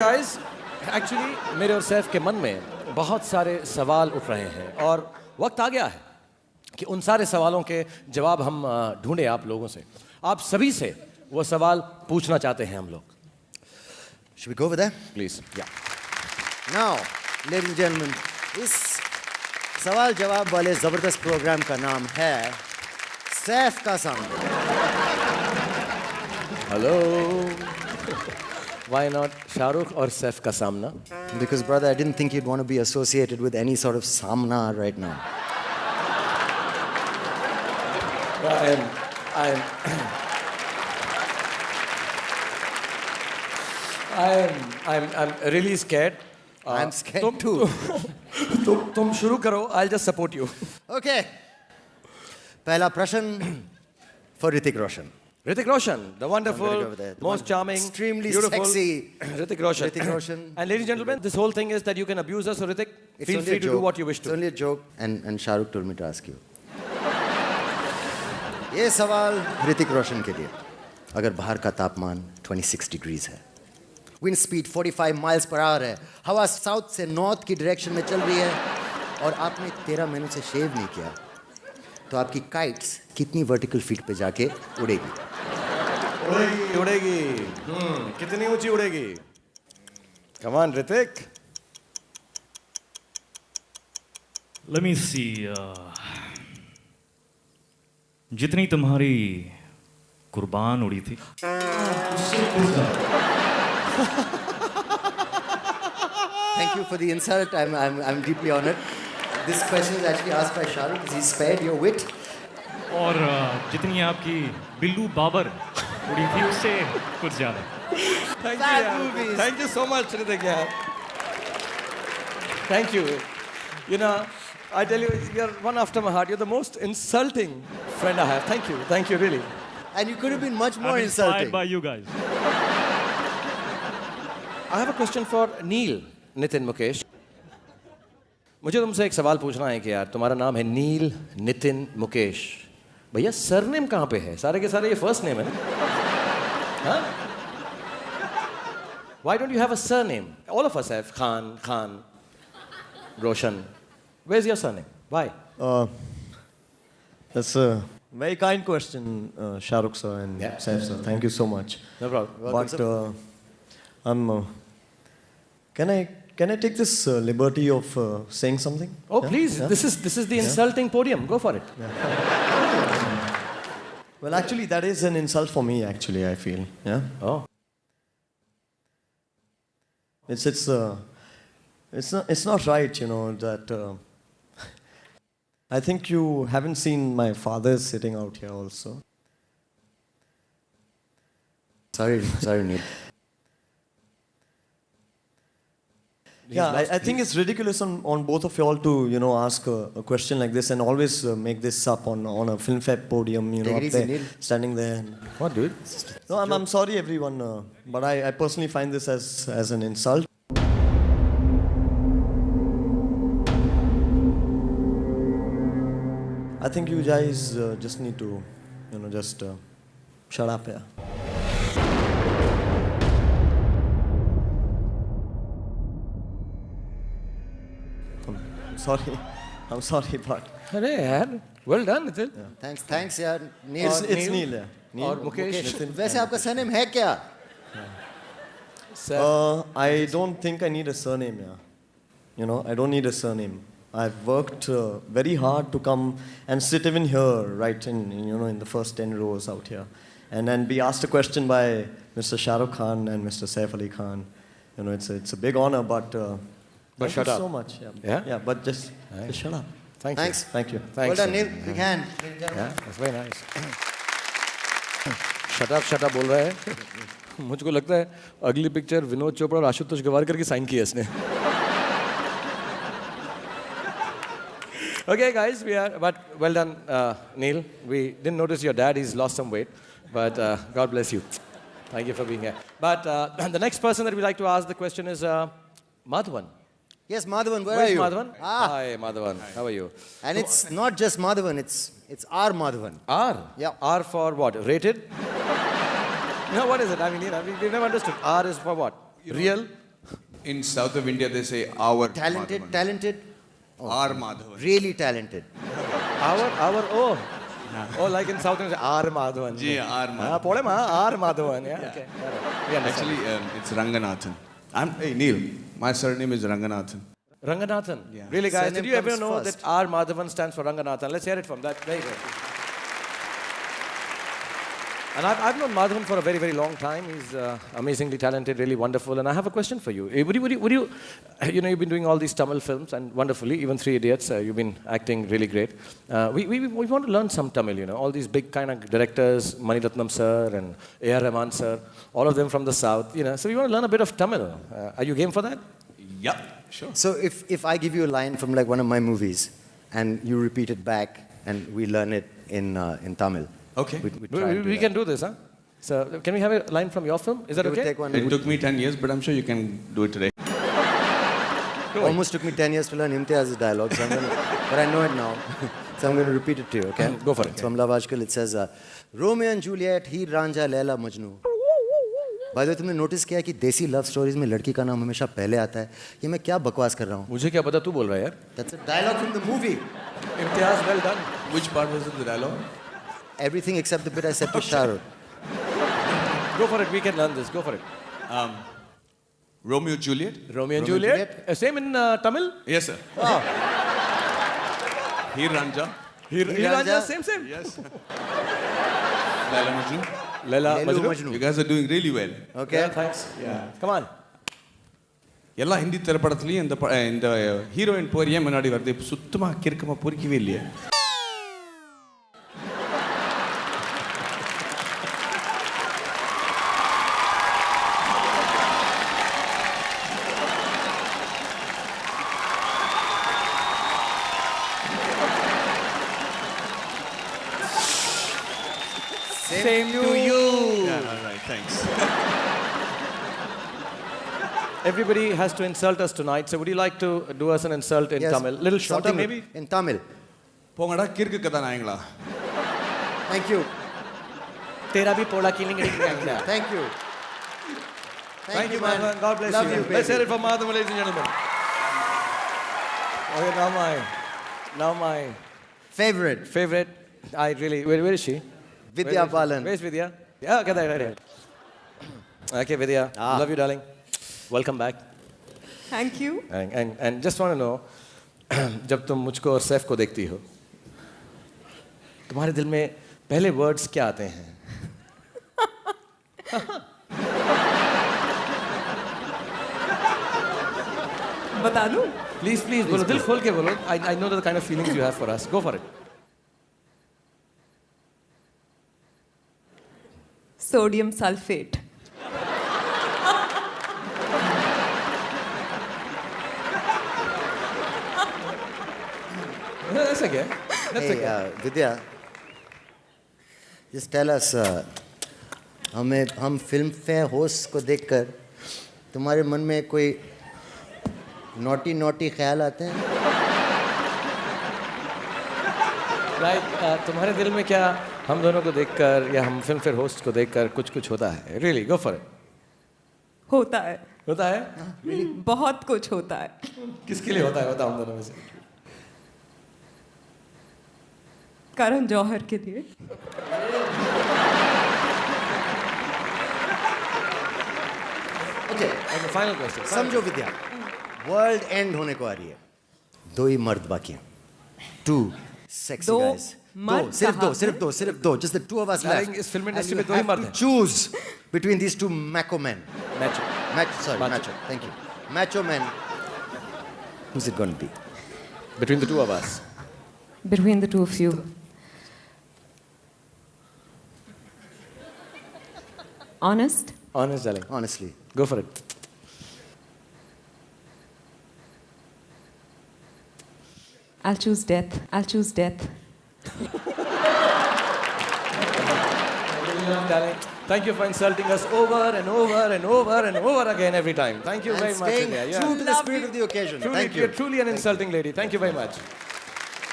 Guys actually मेरे और सैफ के मन में बहुत सारे सवाल उठ रहे हैं और वक्त आ गया है कि उन सारे सवालों के जवाब हम ढूंढे आप लोगों से। आप सभी से वो सवाल पूछना चाहते हैं हम लोग। Should we go over there? Please. Now, ladies and gentlemen, इस सवाल जवाब वाले जबरदस्त प्रोग्राम का नाम है सैफ का सामना। हेलो। Why not शाहरुख और सैफ का सामना? Because brother, I didn't think you'd want to be associated with any sort of samna right now. I'm really scared. I'm scared too. तुम शुरू करो. I'll just support you. Okay. पहला प्रश्न for Hrithik Roshan. Hrithik Roshan, the wonderful, most charming, extremely beautiful, sexy Hrithik Roshan. Hrithik Roshan. And ladies and gentlemen, this whole thing is that you can abuse us, so Hrithik, feel free to do what you wish to. It's only a joke, and Shahrukh told me to ask you. ये सवाल ऋतिक रोशन के लिए। अगर बाहर का तापमान 26 degrees है, wind speed 45 miles per hour है, हवा साउथ से नॉर्थ की डायरेक्शन में चल रही है और आपने 13 महीनों से शेव नहीं किया, तो आपकी काइट्स कितनी वर्टिकल फीट पे जाके उड़ेगी? उड़ेगी। कितनी ऊंची उड़ेगी? Come on, Hrithik. Let me see. जितनी तुम्हारी कुर्बान उड़ी थी। Thank you for the insult. I'm deeply honored. This question is actually asked by Shahrukh because he spared your wit. और जितनी आपकी बिल्लू बाबर उड़ी थी उससे कुछ ज्यादा। Thank you so much, Hrithik यार। Thank you. You know, I tell you, you're one after my heart. You're the most insulting friend I have. Thank you, really. And you could have been much more I'm insulting. inspired by you guys. I have a question for Neil, Nitin Mukesh. मुझे तुमसे एक सवाल पूछना है कि यार तुम्हारा नाम है नील नितिन मुकेश, भैया सरनेम कहाँ पे है? सारे के सारे ये फर्स्ट नेम है ना? हाँ? Why don't you have a surname? All of us have Khan, Roshan. Where's your surname? Why? That's a very kind question, Shahrukh sir and Saif sir. Thank you so much. No problem. But can I take this liberty of saying something? Oh, please. Yeah? This is the insulting podium. Go for it. Yeah. Well, actually, that is an insult for me. Actually, I feel. Yeah. Oh. It's not right, you know, that. I think you haven't seen my father sitting out here also. Sorry, Neil. Yeah, I think it's ridiculous on both of you all to, you know, ask a question like this and always make this up on a film fab podium, you know, up there, standing there. What, dude? No, I'm sorry, everyone, but I personally find this as an insult. I think you guys just need to, you know, just shut up here. I'm sorry, but... अरे यार, well done, Nitin. Yeah. Thanks यार, Neil. It's Neil, yeah. Neil और मुकेश. वैसे आपका surname है क्या? I don't think I need a surname, yeah. You know, I don't need a surname. I've worked very hard to come and sit even here, right in the first 10 rows out here, and then be asked a question by Mr. Shah Rukh Khan and Mr. Saif Ali Khan. You know, it's a big honor, but shut up. So much. Yeah, but just shut up. Thanks. Thank you. Well done, Neil. Big hand. Yeah, that's very nice. Shut up बोल रहा है। मुझको लगता है अगली picture Vinod Chopra और आशुतोष गवारकर की sign की है इसने। Okay, guys, but well done, Neil. We didn't notice your dad; he's lost some weight, but God bless you. Thank you for being here. But the next person that we like to ask the question is Madhavan. Yes, Madhavan, where Where's are you? Madhavan? Hi, Madhavan. How are you? And it's not just Madhavan, it's our Madhavan. R? Yeah. R for what? Rated? No, what is it? I mean, we've never understood. R is for what? Real? In south of India, they say our Talented, Madhavan. talented, Our Madhavan. really talented. Oh, like in South India, R. Madhavan. Yeah, R. Madhavan. Pole ma, R. Madhavan. Yeah, okay. We understand. Actually, it's Ranganathan. Hey, Neil, my surname is Ranganathan. Ranganathan. Yeah. Really, guys, Surname did you ever comes know first. that R. Madhavan stands for Ranganathan? Let's hear it from that. Very good. And I've known Madhavan for a very, very long time. He's amazingly talented, really wonderful. And I have a question for you. Would you, you've been doing all these Tamil films and wonderfully, even Three Idiots, you've been acting really great. We want to learn some Tamil, all these big kind of directors, Mani Ratnam sir and A.R. Rahman sir, all of them from the south, So we want to learn a bit of Tamil. Are you game for that? Yeah, sure. So if I give you a line from like one of my movies and you repeat it back and we learn it in Tamil. Okay. We try and do We that. can do this, huh? So can we have a line from your film? Is that We would okay? take one. It took me 10 years, but I'm sure you can do it today. Almost took me 10 years to learn Imtiaz's dialogue, but I know it now. So I'm going to repeat it to you, okay? Go for it. It's from Love Ashkal. It says, Romeo and Juliet, Heer Ranja, Laila Majnu. By the way, तुमने notice किया कि देसी love stories में लड़की का नाम हमेशा पहले आता है? ये मैं क्या बकवास कर रहा हूँ? मुझे क्या पता तू बोल रहा है यार? That's a dialogue from the movie. Imtiaz, well done. Which part was it, the dialogue? Everything except the bit I said to Shahrukh. Go for it. We can learn this. Go for it. Romeo Juliet? Romeo and Romeo and Juliet. Same in Tamil. Yes, sir. Oh. Heer Ranja? Hiranja, same. Yes. Laila Majnu? Laila Lelu Majnu. Majnu. You guys are doing really well. Okay? Yeah, thanks. Yeah. Come on. எல்லா ஹிந்தி திரைப்படத்துலையும் இந்த heroine போர் ஏன் முன்னாடி வருது சுத்தமா கிறுக்கமா பொறிக்கவே இல்லையே. Same to you. Yeah, all right, thanks. Everybody has to insult us tonight. So would you like to do us an insult in Yes. Tamil? Little shorter, Something maybe? In Tamil. போங்கடா கிறுக்கு கதை நாயங்களா. Thank you. तेरा भी पोला killing it. Thank you. Thank you, man. God bless Love you. you, Let's hear baby. it from Madhavan, ladies and gentlemen. Okay, now my Favorite. favorite. I really. Where is she? Vidya Balan. Where's Vidya? Yeah, okay, right here. Okay, Vidya. Love you, darling. Welcome back. Thank you. And just want to know, जब तुम मुझको और सैफ को देखती हो, तुम्हारे दिल में पहले वर्ड्स क्या आते हैं? बता दूं? Please, बोलो, दिल खोल के बोलो. I know the kind of feelings you have for us. Go for it. Sodium sulfate. No, that's okay. That's Hey, okay. Vidya, just tell us, हम फिल्म फेयर होस्ट को देखकर तुम्हारे मन में कोई नोटी ख्याल आते हैं? Like, तुम्हारे दिल में क्या हम दोनों को देखकर या हम फिल्म फेयर होस्ट को देखकर कुछ होता है? Really, go for it. होता है. होता है? बहुत कुछ होता है. किसके लिए होता है? बताओ हम दोनों में से. करण जौहर के लिए. Okay, And the final question. समझो विद्या, वर्ल्ड एंड होने को आ रही है. दो ही मर्द बाकी हैं. Two sexy दो guys. मर्द सिर्फ दो. Just the two of us Darling, left. इस film And industry you में दो ही have मर्द to हैं. choose between these two macho men. Macho. Macho. Thank you. Macho men. Who's it going to be? Between the two of us. Between the two of you. Honest? Honest, darling. Honestly. Go for it. I'll choose death. Darling, thank you for insulting us over and over again every time. Thank you very And much. staying India. true to the spirit of the occasion. Thank you. You're truly an insulting lady. Thank you very much.